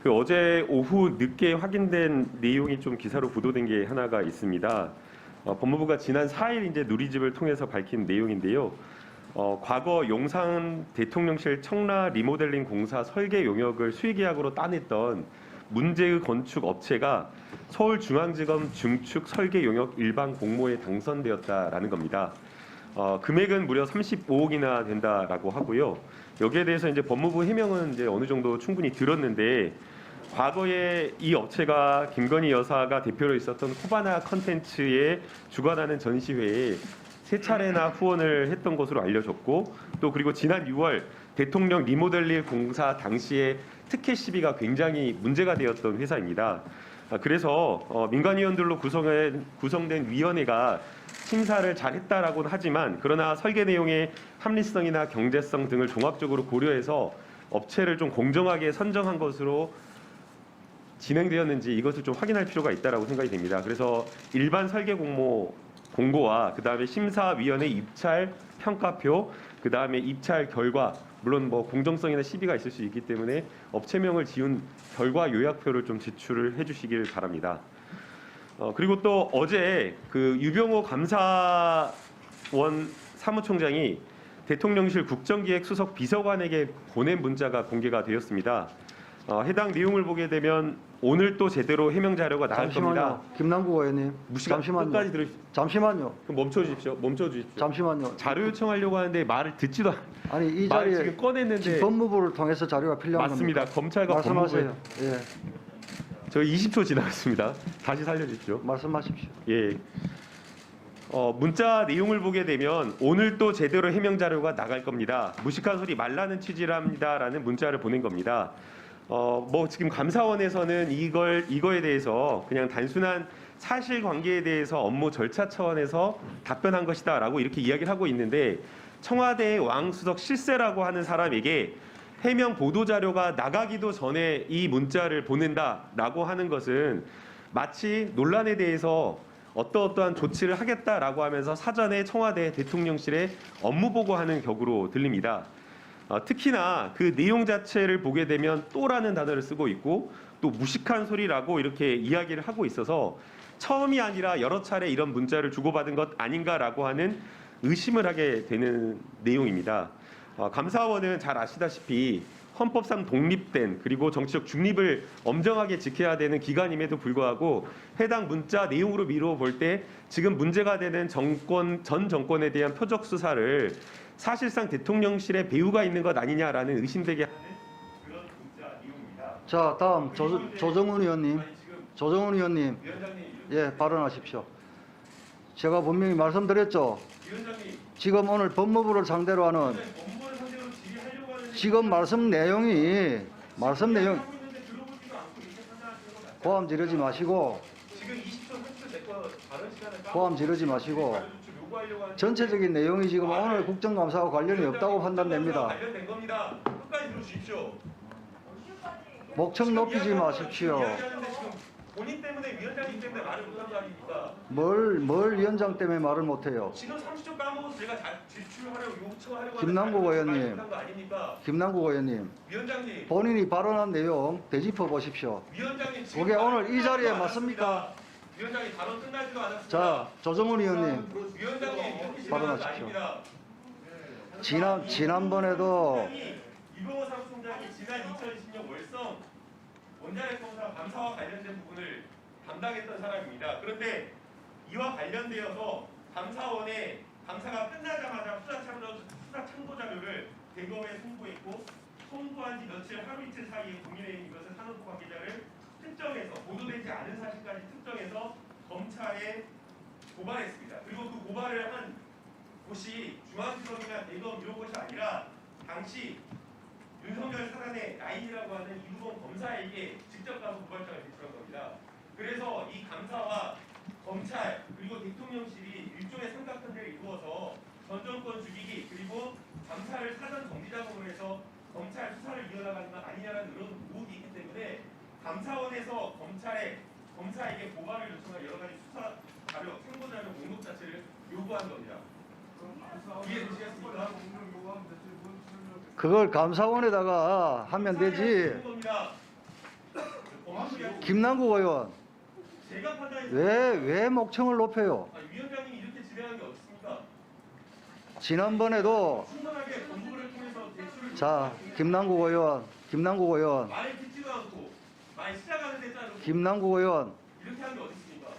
그 어제 오후 늦게 확인된 내용이 좀 기사로 보도된 게 하나가 있습니다. 법무부가 지난 4일 이제 누리집을 통해서 밝힌 내용인데요. 과거 용산 대통령실 청라 리모델링 공사 설계 용역을 수의계약으로 따냈던 문제의 건축 업체가 서울중앙지검 중축 설계 용역 일반 공모에 당선되었다라는 겁니다. 금액은 무려 35억이나 된다라고 하고요. 여기에 대해서 이제 법무부 해명은 이제 어느 정도 충분히 들었는데, 과거에 이 업체가 김건희 여사가 대표로 있었던 코바나 컨텐츠에 주관하는 전시회에 3차례나 후원을 했던 것으로 알려졌고, 또 그리고 지난 6월 대통령 리모델링 공사 당시에 특혜 시비가 굉장히 문제가 되었던 회사입니다. 그래서 민간위원들로 구성된 위원회가 심사를 잘했다라고는 하지만, 그러나 설계 내용의 합리성이나 경제성 등을 종합적으로 고려해서 업체를 좀 공정하게 선정한 것으로 진행되었는지 이것을 좀 확인할 필요가 있다라고 생각이 됩니다. 그래서 일반 설계 공고와 그다음에 심사위원회 입찰 평가표, 그다음에 입찰 결과, 물론 뭐 공정성이나 시비가 있을 수 있기 때문에 업체명을 지운 결과 요약표를 좀 제출을 해주시길 바랍니다. 그리고 또 어제 그 유병호 감사원 사무총장이 대통령실 국정기획 수석 비서관에게 보낸 문자가 공개가 되었습니다. 해당 내용을 보게 되면 오늘 또 제대로 해명 자료가 나갈 겁니다. 김남국 의원님, 잠시만요. 끝까지 들으십시오. 잠시만요. 그럼 멈춰 주십시오. 잠시만요. 자료 요청하려고 하는데 말을 듣지도 아니, 이 말을 자리에 지금 꺼냈는데. 지금 법무부를 통해서 자료가 필요한 맞습니다. 겁니까? 검찰과 말씀하세요. 법무부에. 예, 저희 20초 지나갔습니다. 다시 살려주십시오. 말씀하십시오. 예. 문자 내용을 보게 되면 오늘 또 제대로 해명 자료가 나갈 겁니다. 무식한 소리 말라는 취지랍니다라는 문자를 보낸 겁니다. 뭐 지금 감사원에서는 이거에 대해서 그냥 단순한 사실관계에 대해서 업무 절차 차원에서 답변한 것이다라고 이렇게 이야기를 하고 있는데, 청와대의 왕수석 실세라고 하는 사람에게 해명 보도 자료가 나가기도 전에 이 문자를 보낸다라고 하는 것은 마치 논란에 대해서 어떠한 조치를 하겠다라고 하면서 사전에 청와대 대통령실에 업무 보고하는 격으로 들립니다. 특히나 그 내용 자체를 보게 되면 또라는 단어를 쓰고 있고, 또 무식한 소리라고 이렇게 이야기를 하고 있어서 처음이 아니라 여러 차례 이런 문자를 주고받은 것 아닌가라고 하는 의심을 하게 되는 내용입니다. 감사원은 잘 아시다시피 헌법상 독립된, 그리고 정치적 중립을 엄정하게 지켜야 되는 기관임에도 불구하고 해당 문자 내용으로 미루어 볼 때 지금 문제가 되는 전 정권에 대한 표적 수사를 사실상 대통령실에 배후가 있는 것 아니냐라는 의심되게 하는 그런 문자 내용입니다. 자, 다음 조정훈 의원님. 조정훈 의원님, 예, 발언하십시오. 제가 분명히 말씀드렸죠. 지금 오늘 법무부를 상대로 하는 지금 말씀 내용이 고함 지르지 마시고 전체적인 내용이 지금 오늘 국정감사와 관련이 없다고 판단됩니다. 관련된 겁니다. 끝까지 들어주십시오. 목청 높이지 마십시오. 본인 때문에, 위원장님 때문에 말을 못한 거 아닙니까? 뭘 위원장 때문에 말을 못해요? 지금 30초 까먹어서 제가 잘 제출하려고 요청하려고 김남국 의원님, 김남국 의원님, 위원장님, 본인이 발언한 내용 되짚어 보십시오. 위원장님, 그게 오늘 이 자리에 맞습니까? 위원장님 발언 끝나지도 않았습니다. 자, 조정훈 의원님, 위원장님 발언하십시오. 지난번에도 유병호 사무총장이 지난 2020년 월성 원자력 공사 감사와 관련된 부분을 담당했던 사람입니다. 그런데 이와 관련되어서 감사원에 감사가 끝나자마자 수사 참고 자료를 대검에 송부했고, 송부한 지 며칠 하루 이틀 사이에 국민의힘 이것을 산업부 관계자를 특정해서 보도되지 않은 사실까지 특정해서 검찰에 고발했습니다. 그리고 그 고발을 한 곳이 중앙지검이나 대검 이런 것이 아니라 당시 윤석열 사단의 라인이라고 하는 이두범 검사에게 직접 가서 고발장을 제출한 겁니다. 그래서 이 감사와 검찰 그리고 대통령실이 일종의 삼각관계를 이루어서 전 정권 죽이기, 그리고 감사를 사전 정지 작업을 해서 검찰 수사를 이어나가는 것 아니냐는 이런 의혹이 있기 때문에 감사원에서 검사에게 고발을 요청한 여러 가지 수사 자료, 참고 자료 목록 자체를 요구한 겁니다. 이해되시겠습니까? 그걸 감사원에다가 하면 되지. 김남국 의원, 제가 판단해서 왜 목청을 높여요? 위원장님이 이렇게 진행한 게 어딨습니까? 지난번에도 충분하게 공부를 통해서 대출을 자, 김남국 의원, 말 듣지도 않고 말 시작하는 데 자르고 김남국 의원 이렇게 하는 게 어딨습니까?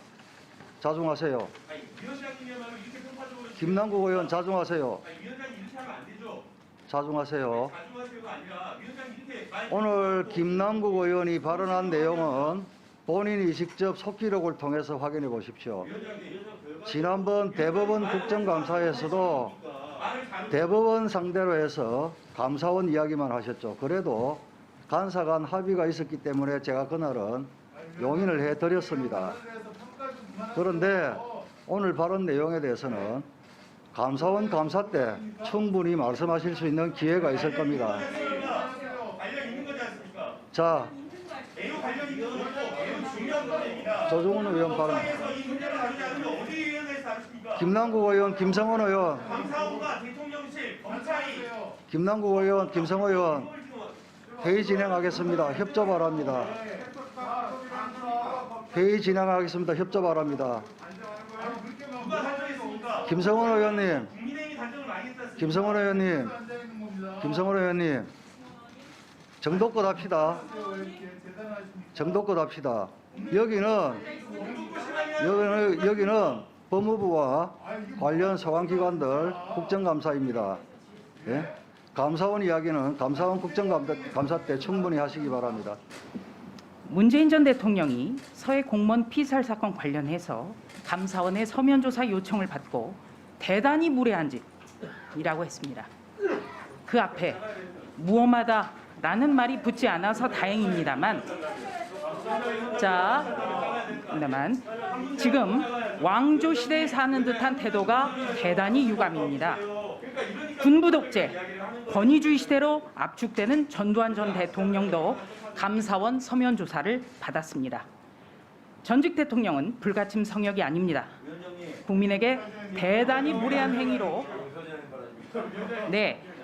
자중하세요. 아니 위원장님이야말로 이렇게 편파적으로 김남국 의원 자중하세요. 아니 위원장님 이렇게 하면 안 되죠. 자중하세요. 자중하세요가 아니라 위원장님 이렇게 말 오늘 김남국 의원이 발언한 내용은 본인이 직접 속기록을 통해서 확인해 보십시오. 지난번 대법원 국정감사에서도 말을 다루고 대법원 상대로 해서 감사원 이야기만 하셨죠. 그래도 간사 간 합의가 있었기 때문에 제가 그날은 용인을 해드렸습니다. 그런데 오늘 발언 내용에 대해서는 감사원 감사 때 충분히 말씀하실 수 있는 기회가 있을 겁니다. 관련 있는 거지 않습니까? 자, 매우 관련 있는 거고 매우 중요한 문제입니다. 조정훈 의원 발언. 그래서 이 문제를 다루지 않으면 어디 위원회에서 다루십니까? 김남국 의원, 김성원 의원, 감사원과 대통령실, 검찰이 김남국 의원, 김성원 의원 이걸 지금 회의 진행하겠습니다. 협조 바랍니다. 회의 진행하겠습니다. 협조 바랍니다. 누가 단정했습니까? 김성원 의원님, 국민의힘이 단정을 많이 했지 않습니까? 김성원 의원님, 김성원 의원님, 정도껏 합시다. 정도껏 합시다. 여기는 법무부와 관련 소관기관들 국정감사입니다. 예? 감사원 이야기는 감사원 국정감사 때 충분히 하시기 바랍니다. 문재인 전 대통령이 서해 공무원 피살 사건 관련해서 감사원의 서면 조사 요청을 받고 대단히 무례한 짓이라고 했습니다. 그 앞에 무엄하다라는 말이 붙지 않아서 다행입니다만, 지금 왕조 시대에 사는 듯한 태도가 대단히 유감입니다. 군부 독재, 권위주의 시대로 압축되는 전두환 전 대통령도 감사원 서면 조사를 받았습니다. 전직 대통령은 불가침 성역이 아닙니다. 국민에게 대단히 무례한 행위로,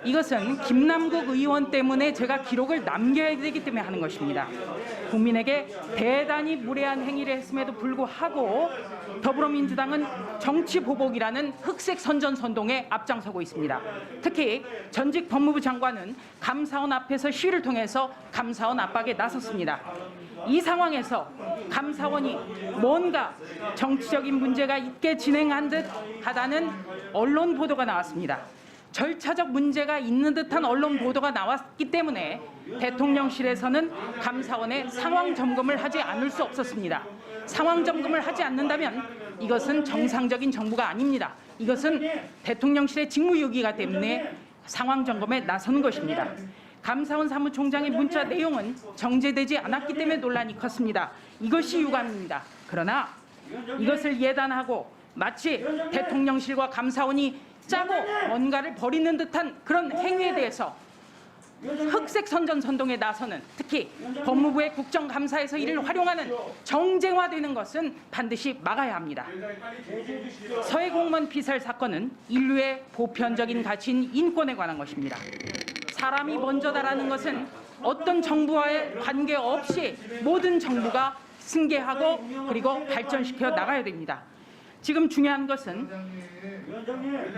이것은 김남국 의원 때문에 제가 기록을 남겨야 되기 때문에 하는 것입니다. 국민에게 대단히 무례한 행위를 했음에도 불구하고 더불어민주당은 정치 보복이라는 흑색 선전선동에 앞장서고 있습니다. 특히 전직 법무부 장관은 감사원 앞에서 시위를 통해서 감사원 압박에 나섰습니다. 이 상황에서 감사원이 뭔가 정치적인 문제가 있게 진행한 듯 하다는 언론 보도가 나왔습니다. 절차적 문제가 있는 듯한 언론 보도가 나왔기 때문에 대통령실에서는 감사원의 상황 점검을 하지 않을 수 없었습니다. 상황 점검을 하지 않는다면 이것은 정상적인 정부가 아닙니다. 이것은 대통령실의 직무유기이기 때문에 상황 점검에 나서는 것입니다. 감사원 사무총장의 문자 내용은 정제되지 않았기 때문에 논란이 컸습니다. 이것이 유감입니다. 그러나 이것을 예단하고 마치 대통령실과 감사원이 짜고 뭔가를 벌이는 듯한 그런 행위에 대해서 흑색 선전선동에 나서는, 특히 법무부의 국정감사에서 이를 활용하는 정쟁화되는 것은 반드시 막아야 합니다. 서해 공무원 피살 사건은 인류의 보편적인 가치인 인권에 관한 것입니다. 사람이 먼저다라는 것은 어떤 정부와의 관계없이 모든 정부가 승계하고 그리고 발전시켜 나가야 됩니다. 지금 중요한 것은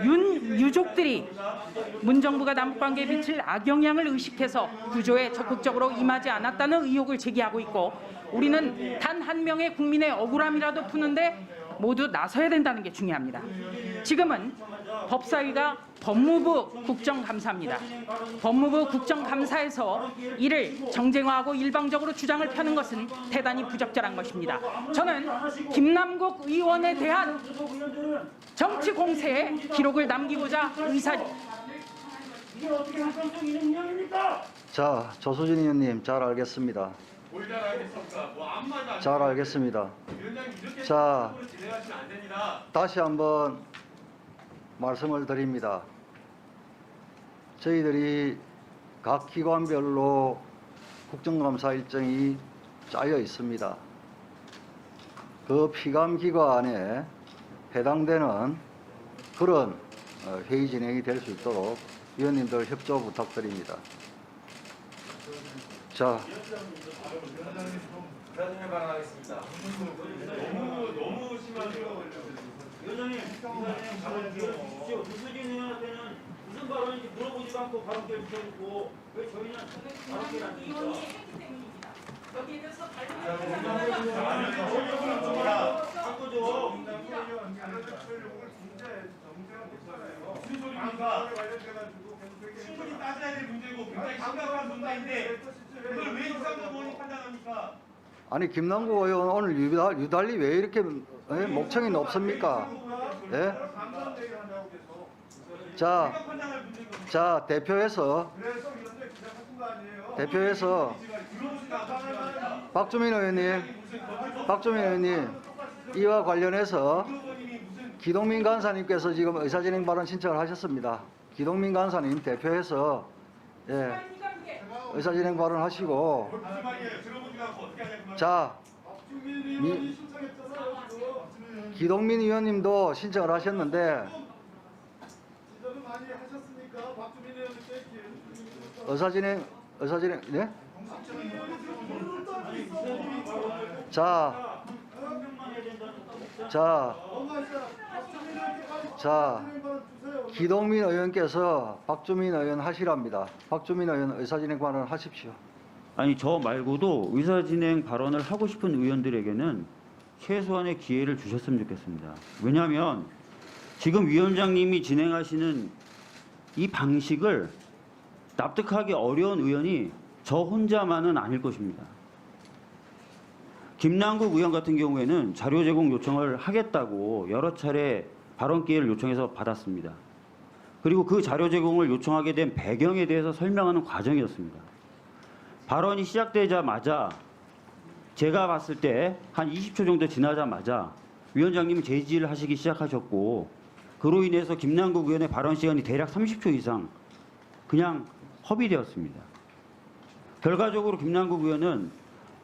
윤 유족들이 문정부가 남북관계에 비칠 악영향을 의식해서 구조에 적극적으로 임하지 않았다는 의혹을 제기하고 있고, 우리는 단 한 명의 국민의 억울함이라도 푸는데 모두 나서야 된다는 게 중요합니다. 지금은 법사위가 법무부 국정감사입니다. 법무부 국정감사에서 이를 정쟁화하고 일방적으로 주장을 펴는 것은 대단히 부적절한 것입니다. 저는 김남국 의원에 대한 정치 공세에 기록을 남기고자 자, 조수진 의원님 잘 알겠습니다. 뭘 잘 알겠습니까? 뭐 아무 말도 안 잘 알겠습니다. 위원장님 이렇게 자, 진행하시면 안 됩니다. 다시 한번 말씀을 드립니다. 저희들이 각 기관별로 국정감사 일정이 짜여 있습니다. 그 피감기관에 해당되는 그런 회의 진행이 될 수 있도록 위원님들 협조 부탁드립니다. 자, 의사진행 발언하겠습니다. 너무 심하네요. 위원장님, 발언 기회를 주십시오. 유수진 의원한테는 무슨 발언인지 물어보지도 않고 발언 기회를 주셔놓고 왜 저희는 발언 기회를 안 의원이 줍니까? 했기 때문입니다. 여기에 대해서 바꿔줘. 충분히 따져야 될 문제고 굉장히 심각한 문제인데 그걸 왜 이상도 의원이 판단합니까? 아니 김남국 의원 오늘 유달리 왜 이렇게 목청이 높습니까? 예? 자 대표에서 박주민 의원님 이와 관련해서 기동민 간사님께서 지금 의사진행 발언 신청을 하셨습니다. 기동민 간사님 대표해서 의사진행 발언 하시고 자 기동민 의원님도 신청을 하셨는데 의사진행 네? 자 기동민 의원께서 박주민 의원 하시랍니다. 박주민 의원 의사진행 발언 하십시오. 아니 저 말고도 의사진행 발언을 하고 싶은 의원들에게는 최소한의 기회를 주셨으면 좋겠습니다. 왜냐하면 지금 위원장님이 진행하시는 이 방식을 납득하기 어려운 의원이 저 혼자만은 아닐 것입니다. 김남국 의원 같은 경우에는 자료 제공 요청을 하겠다고 여러 차례 발언 기회를 요청해서 받았습니다. 그리고 그 자료 제공을 요청하게 된 배경에 대해서 설명하는 과정이었습니다. 발언이 시작되자마자 제가 봤을 때 한 20초 정도 지나자마자 위원장님이 제지를 하시기 시작하셨고 그로 인해서 김남국 의원의 발언 시간이 대략 30초 이상 그냥 허비되었습니다. 결과적으로 김남국 의원은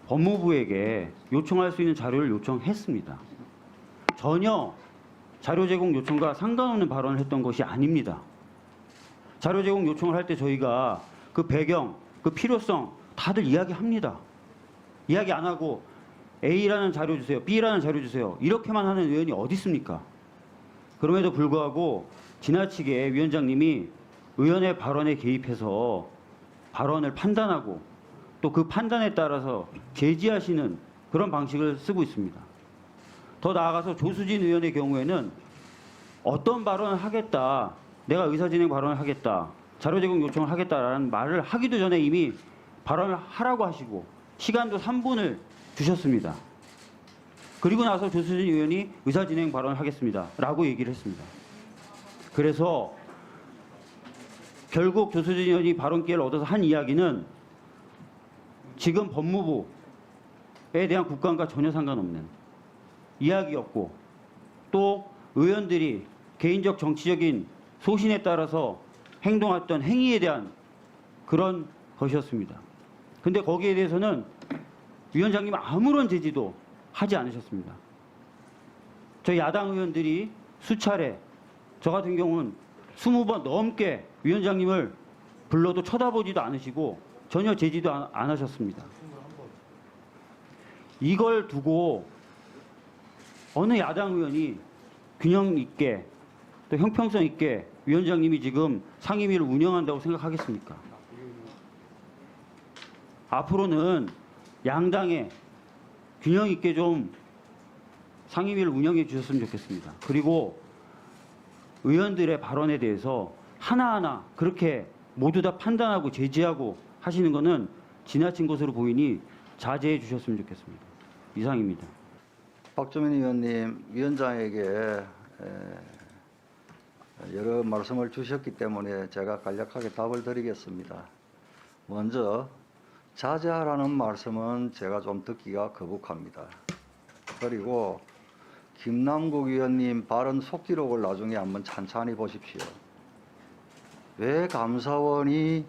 법무부에게 요청할 수 있는 자료를 요청했습니다. 전혀 자료 제공 요청과 상관없는 발언을 했던 것이 아닙니다. 자료 제공 요청을 할 때 저희가 그 배경, 그 필요성 다들 이야기합니다. 이야기 안 하고 A라는 자료 주세요, B라는 자료 주세요 이렇게만 하는 의원이 어디 있습니까? 그럼에도 불구하고 지나치게 위원장님이 의원의 발언에 개입해서 발언을 판단하고 또 그 판단에 따라서 제지하시는 그런 방식을 쓰고 있습니다. 더 나아가서 조수진 의원의 경우에는 어떤 발언을 하겠다, 내가 의사진행 발언을 하겠다, 자료 제공 요청을 하겠다라는 말을 하기도 전에 이미 발언을 하라고 하시고 시간도 3분을 주셨습니다. 그리고 나서 조수진 의원이 의사진행 발언을 하겠습니다 라고 얘기를 했습니다. 그래서 결국 조수진 의원이 발언 기회를 얻어서 한 이야기는 지금 법무부에 대한 국감과 전혀 상관없는 이야기였고 또 의원들이 개인적 정치적인 소신에 따라서 행동했던 행위에 대한 그런 것이었습니다. 근데 거기에 대해서는 위원장님 아무런 제지도 하지 않으셨습니다. 저희 야당 의원들이 수차례, 저 같은 경우는 20번 넘게 위원장님을 불러도 쳐다보지도 않으시고 전혀 제지도 안 하셨습니다. 이걸 두고 어느 야당 의원이 균형 있게 또 형평성 있게 위원장님이 지금 상임위를 운영한다고 생각하겠습니까? 앞으로는 양당에 균형 있게 좀 상임위를 운영해 주셨으면 좋겠습니다. 그리고 의원들의 발언에 대해서 하나하나 그렇게 모두 다 판단하고 제지하고 하시는 것은 지나친 것으로 보이니 자제해 주셨으면 좋겠습니다. 이상입니다. 박주민 의원님 위원장에게 여러 말씀을 주셨기 때문에 제가 간략하게 답을 드리겠습니다. 먼저 자제하라는 말씀은 제가 좀 듣기가 거북합니다. 그리고 김남국 의원님 발언 속기록을 나중에 한번 찬찬히 보십시오. 왜 감사원이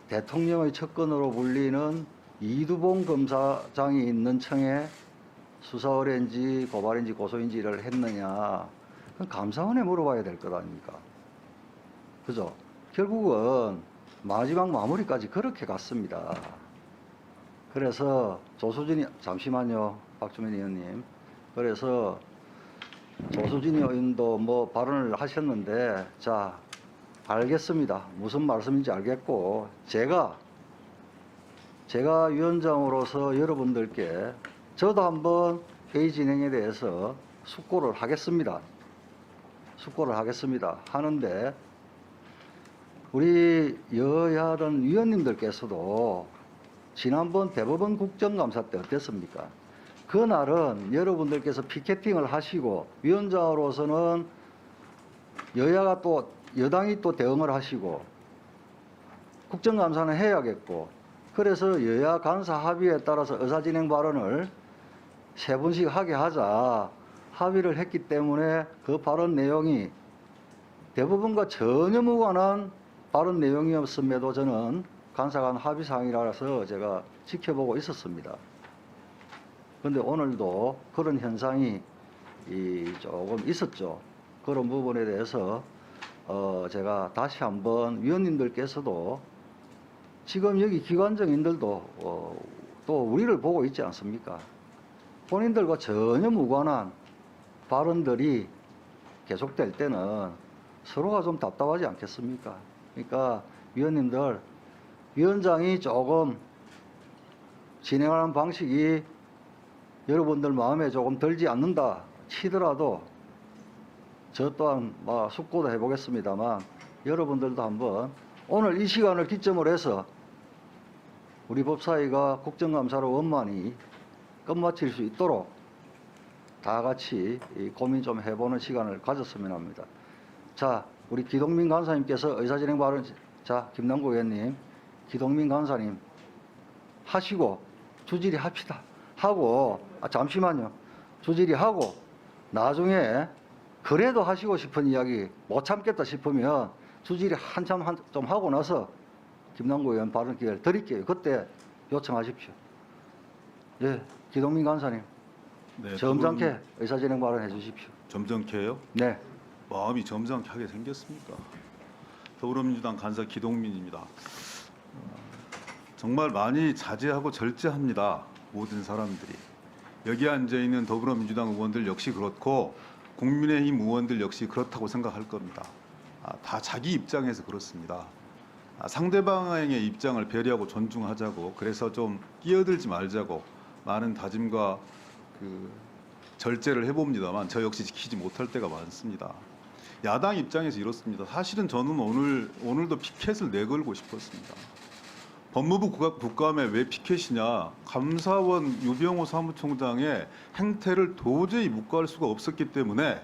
대통령의 측근으로 불리는 이두봉 검사장이 있는 청에 수사 의뢰인지 고발인지 고소인지를 했느냐, 그건 감사원에 물어봐야 될 것 아닙니까? 그죠? 결국은 마지막 마무리까지 그렇게 갔습니다. 그래서 조수진이 잠시만요, 박주민 의원님. 그래서 조수진 의원도 뭐 발언을 하셨는데, 자, 알겠습니다. 무슨 말씀인지 알겠고, 제가 위원장으로서 여러분들께 저도 한번 회의 진행에 대해서 숙고를 하겠습니다. 하는데, 우리 여야든 위원님들께서도 지난번 대법원 국정감사 때 어땠습니까? 그날은 여러분들께서 피켓팅을 하시고 위원장으로서는 여야가 또 여당이 또 대응을 하시고 국정감사는 해야겠고, 그래서 여야 간사 합의에 따라서 의사진행 발언을 3분씩 하게 하자 합의를 했기 때문에 그 발언 내용이 대법원과 전혀 무관한 발언 내용이었음에도 저는 간사 간 합의 사항이라서 제가 지켜보고 있었습니다. 그런데 오늘도 그런 현상이 조금 있었죠. 그런 부분에 대해서 제가 다시 한번 위원님들께서도 지금 여기 기관정인들도 또 우리를 보고 있지 않습니까? 본인들과 전혀 무관한 발언들이 계속될 때는 서로가 좀 답답하지 않겠습니까? 그러니까 위원님들, 위원장이 조금 진행하는 방식이 여러분들 마음에 조금 들지 않는다 치더라도 저 또한 숙고도 해보겠습니다만, 여러분들도 한번 오늘 이 시간을 기점으로 해서 우리 법사위가 국정감사로 원만히 끝마칠 수 있도록 다 같이 고민 좀 해보는 시간을 가졌으면 합니다. 자, 우리 기동민 간사님께서 의사진행 발언, 자, 김남국 의원님, 기동민 간사님 하시고 주질이 합시다. 하고, 잠시만요. 주질이 하고, 나중에 그래도 하시고 싶은 이야기 못 참겠다 싶으면 주질이 한참 좀 하고 나서 김남국 의원 발언 기회를 드릴게요. 그때 요청하십시오. 예, 기동민 간사님. 네, 점잖게 의사진행 발언해 주십시오. 점잖게요? 네. 마음이 점잖게 하게 생겼습니까? 더불어민주당 간사 기동민입니다. 정말 많이 자제하고 절제합니다. 모든 사람들이. 여기 앉아있는 더불어민주당 의원들 역시 그렇고 국민의힘 의원들 역시 그렇다고 생각할 겁니다. 다 자기 입장에서 그렇습니다. 상대방의 입장을 배려하고 존중하자고, 그래서 좀 끼어들지 말자고 많은 다짐과 절제를 해봅니다만 저 역시 지키지 못할 때가 많습니다. 야당 입장에서 이렇습니다. 사실은 저는 오늘도 피켓을 내걸고 싶었습니다. 법무부 국감에 왜 피켓이냐? 감사원 유병호 사무총장의 행태를 도저히 묵과할 수가 없었기 때문에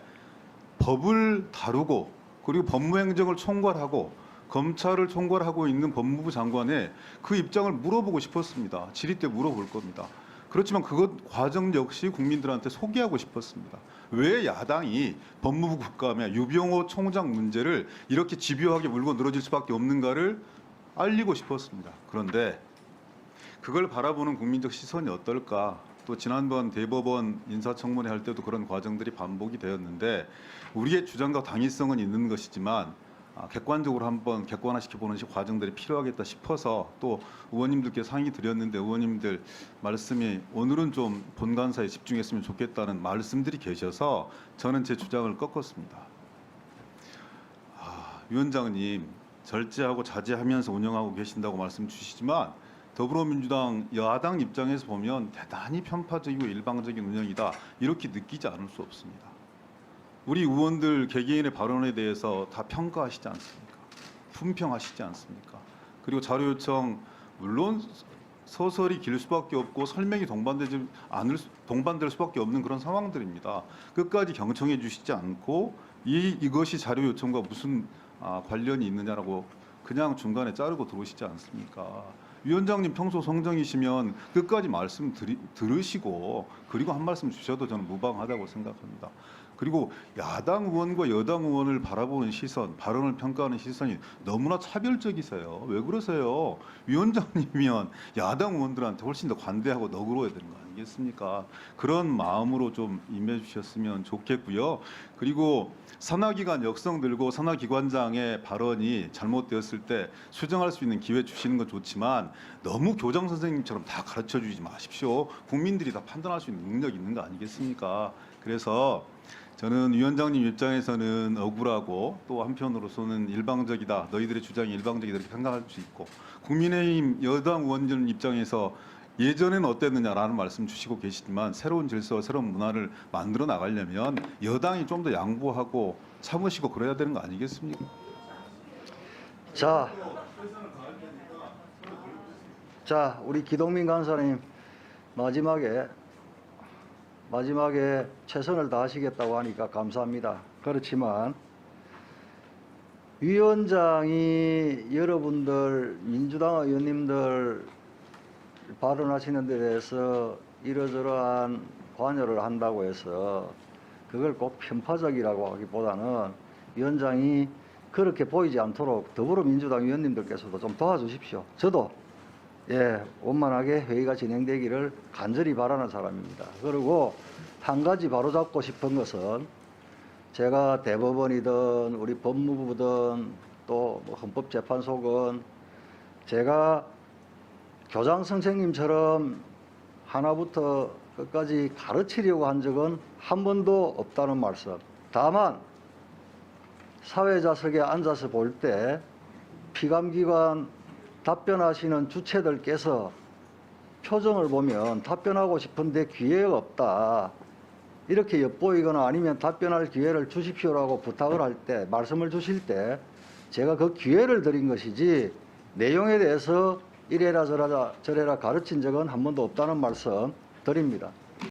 법을 다루고, 그리고 법무행정을 총괄하고 검찰을 총괄하고 있는 법무부 장관의 그 입장을 물어보고 싶었습니다. 질의 때 물어볼 겁니다. 그렇지만 그것 과정 역시 국민들한테 소개하고 싶었습니다. 왜 야당이 법무부 국감에 유병호 총장 문제를 이렇게 집요하게 물고 늘어질 수밖에 없는가를 알리고 싶었습니다. 그런데 그걸 바라보는 국민적 시선이 어떨까? 또 지난번 대법원 인사청문회 할 때도 그런 과정들이 반복이 되었는데, 우리의 주장과 당위성은 있는 것이지만 객관적으로 한번 객관화시켜보는 과정들이 필요하겠다 싶어서 또 의원님들께 상의 드렸는데, 의원님들 말씀이 오늘은 좀 본관사에 집중했으면 좋겠다는 말씀들이 계셔서 저는 제 주장을 꺾었습니다. 위원장님, 절제하고 자제하면서 운영하고 계신다고 말씀 주시지만 더불어민주당 야당 입장에서 보면 대단히 편파적이고 일방적인 운영이다, 이렇게 느끼지 않을 수 없습니다. 우리 의원들 개개인의 발언에 대해서 다 평가하시지 않습니까? 품평하시지 않습니까? 그리고 자료 요청 물론 서서히 길 수밖에 없고 설명이 동반될 수밖에 없는 그런 상황들입니다. 끝까지 경청해 주시지 않고 이것이 자료 요청과 무슨 관련이 있느냐라고 그냥 중간에 자르고 들어오시지 않습니까? 위원장님 평소 성정이시면 끝까지 말씀 들으시고 그리고 한 말씀 주셔도 저는 무방하다고 생각합니다. 그리고 야당 의원과 여당 의원을 바라보는 시선, 발언을 평가하는 시선이 너무나 차별적이세요. 왜 그러세요? 위원장님이면 야당 의원들한테 훨씬 더 관대하고 너그러워야 되는 거 아니겠습니까? 그런 마음으로 좀 임해 주셨으면 좋겠고요. 그리고 산하기관 역성 들고 산하기관장의 발언이 잘못되었을 때 수정할 수 있는 기회 주시는 건 좋지만 너무 교장 선생님처럼 다 가르쳐 주지 마십시오. 국민들이 다 판단할 수 있는 능력이 있는 거 아니겠습니까? 그래서 저는 위원장님 입장에서는 억울하고 또 한편으로서는 일방적이다. 너희들의 주장이 일방적이다 이렇게 생각할 수 있고 국민의힘 여당 의원들 입장에서 예전에는 어땠느냐라는 말씀 주시고 계시지만 새로운 질서, 새로운 문화를 만들어 나가려면 여당이 좀 더 양보하고 참으시고 그래야 되는 거 아니겠습니까? 자, 우리 기동민 간사님 마지막에 최선을 다하시겠다고 하니까 감사합니다. 그렇지만 위원장이 여러분들 민주당 의원님들 발언하시는 데 대해서 이러저러한 관여를 한다고 해서 그걸 꼭 편파적이라고 하기보다는 위원장이 그렇게 보이지 않도록 더불어민주당 의원님들께서도 좀 도와주십시오. 저도 원만하게 회의가 진행되기를 간절히 바라는 사람입니다. 그리고 한 가지 바로잡고 싶은 것은 제가 대법원이든 우리 법무부든 또 헌법재판소건 제가 교장 선생님처럼 하나부터 끝까지 가르치려고 한 적은 한 번도 없다는 말씀. 다만 사회자석에 앉아서 볼 때 피감기관 답변하시는 주체들께서 표정을 보면 답변하고 싶은데 기회가 없다. 이렇게 엿보이거나 아니면 답변할 기회를 주십시오라고 부탁을 할 때, 말씀을 주실 때 제가 그 기회를 드린 것이지 내용에 대해서 이래라 저래라 가르친 적은 한 번도 없다는 말씀 드립니다.